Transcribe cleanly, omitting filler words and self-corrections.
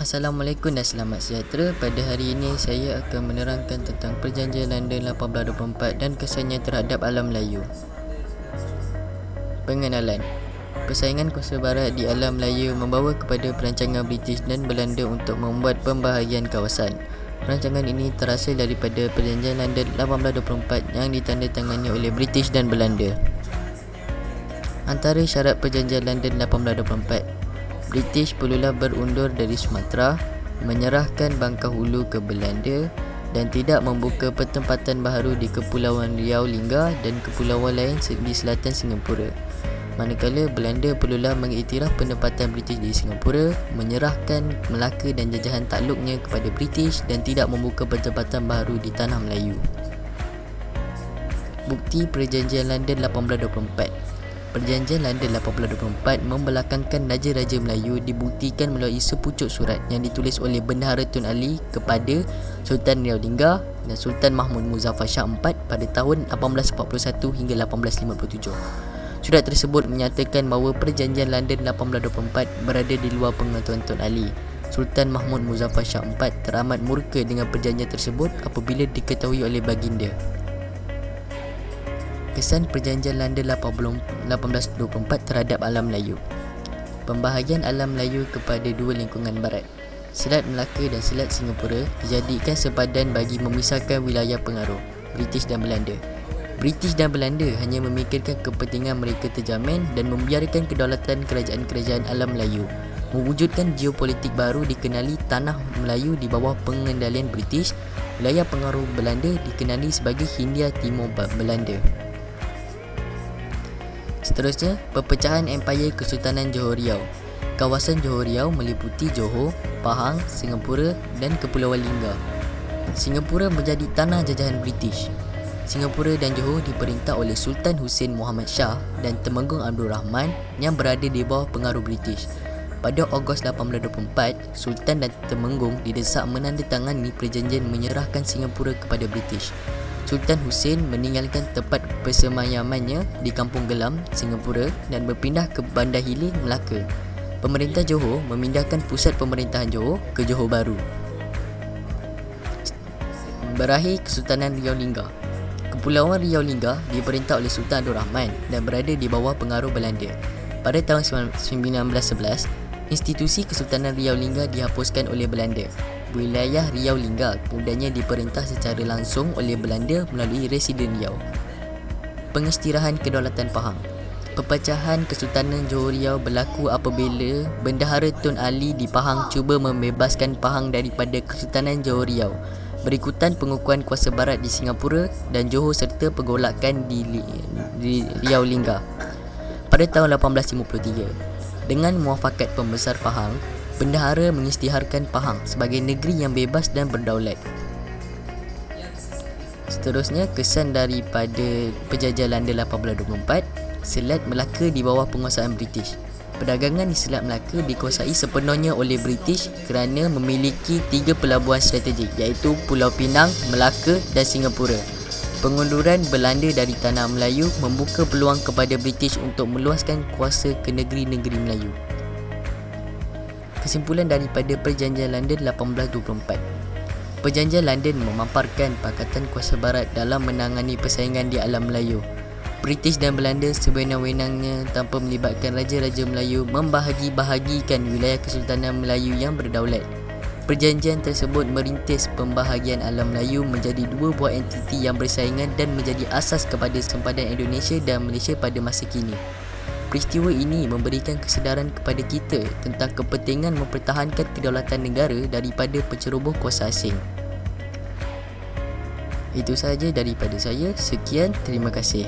Assalamualaikum dan selamat sejahtera. Pada hari ini saya akan menerangkan tentang Perjanjian London 1824 dan kesannya terhadap alam Melayu. Pengenalan. Persaingan kuasa barat di alam Melayu membawa kepada perancangan British dan Belanda untuk membuat pembahagian kawasan. Perancangan ini terhasil daripada Perjanjian London 1824 yang ditandatangani oleh British dan Belanda. Antara syarat Perjanjian London 1824, British perlulah berundur dari Sumatera, menyerahkan Bangka Hulu ke Belanda dan tidak membuka pertempatan baharu di Kepulauan Riau Lingga dan kepulauan lain di selatan Singapura. Manakala Belanda perlulah mengiktiraf penempatan British di Singapura, menyerahkan Melaka dan jajahan takluknya kepada British dan tidak membuka pertempatan baharu di tanah Melayu. Bukti Perjanjian London 1824. Perjanjian London 1824 membelakangkan Raja-Raja Melayu dibuktikan melalui sepucuk surat yang ditulis oleh Bendahara Tun Ali kepada Sultan Riau Lingga dan Sultan Mahmud Muzaffar Shah IV pada tahun 1841 hingga 1857. Surat tersebut menyatakan bahawa Perjanjian London 1824 berada di luar pengetahuan Tun Ali. Sultan Mahmud Muzaffar Shah IV teramat murka dengan perjanjian tersebut apabila diketahui oleh baginda. Kesan Perjanjian London 1824 terhadap alam Melayu. Pembahagian alam Melayu kepada dua lingkungan barat, Selat Melaka dan Selat Singapura, dijadikan sepadan bagi memisahkan wilayah pengaruh British dan Belanda. British dan Belanda hanya memikirkan kepentingan mereka terjamin dan membiarkan kedaulatan kerajaan-kerajaan alam Melayu. Mewujudkan geopolitik baru dikenali tanah Melayu di bawah pengendalian British, wilayah pengaruh Belanda dikenali sebagai Hindia Timur Belanda. Seterusnya, perpecahan Empayar Kesultanan Johor Riau. Kawasan Johor Riau meliputi Johor, Pahang, Singapura dan Kepulauan Lingga. Singapura menjadi tanah jajahan British. Singapura dan Johor diperintah oleh Sultan Hussein Muhammad Shah dan Temenggung Abdul Rahman yang berada di bawah pengaruh British. Pada Ogos 1824, Sultan dan Temenggung didesak menandatangani perjanjian menyerahkan Singapura kepada British. Sultan Hussein meninggalkan tempat persemayamannya di Kampung Gelam, Singapura dan berpindah ke Bandar Hilir, Melaka. Pemerintah Johor memindahkan pusat pemerintahan Johor ke Johor Baru. Berakhir Kesultanan Riau Lingga. Kepulauan Riau Lingga diperintah oleh Sultan Abdul Rahman dan berada di bawah pengaruh Belanda. Pada tahun 1911, institusi Kesultanan Riau Lingga dihapuskan oleh Belanda. Wilayah Riau Lingga kemudiannya diperintah secara langsung oleh Belanda melalui Residen Riau. Pengistirahan Kedaulatan Pahang. Perpecahan Kesultanan Johor Riau berlaku apabila Bendahara Tun Ali di Pahang cuba membebaskan Pahang daripada Kesultanan Johor Riau. Berikutan pengukuhan kuasa barat di Singapura dan Johor serta pergolakan di Riau Lingga. Pada tahun 1853, dengan muafakat pembesar Pahang, Bendahara mengisytiharkan Pahang sebagai negeri yang bebas dan berdaulat. Seterusnya, kesan daripada Perjanjian London 1824. Selat Melaka di bawah penguasaan British. Perdagangan di Selat Melaka dikuasai sepenuhnya oleh British kerana memiliki 3 pelabuhan strategik iaitu Pulau Pinang, Melaka dan Singapura. Pengunduran Belanda dari tanah Melayu membuka peluang kepada British untuk meluaskan kuasa ke negeri-negeri Melayu. Kesimpulan daripada Perjanjian London 1824. Perjanjian London memaparkan pakatan kuasa barat dalam menangani persaingan di alam Melayu. British dan Belanda sewenang-wenangnya tanpa melibatkan Raja-Raja Melayu membahagi-bahagikan wilayah Kesultanan Melayu yang berdaulat. Perjanjian tersebut merintis pembahagian alam Melayu menjadi 2 buah entiti yang bersaingan dan menjadi asas kepada sempadan Indonesia dan Malaysia pada masa kini. Peristiwa ini memberikan kesedaran kepada kita tentang kepentingan mempertahankan kedaulatan negara daripada penceroboh kuasa asing. Itu sahaja daripada saya. Sekian, terima kasih.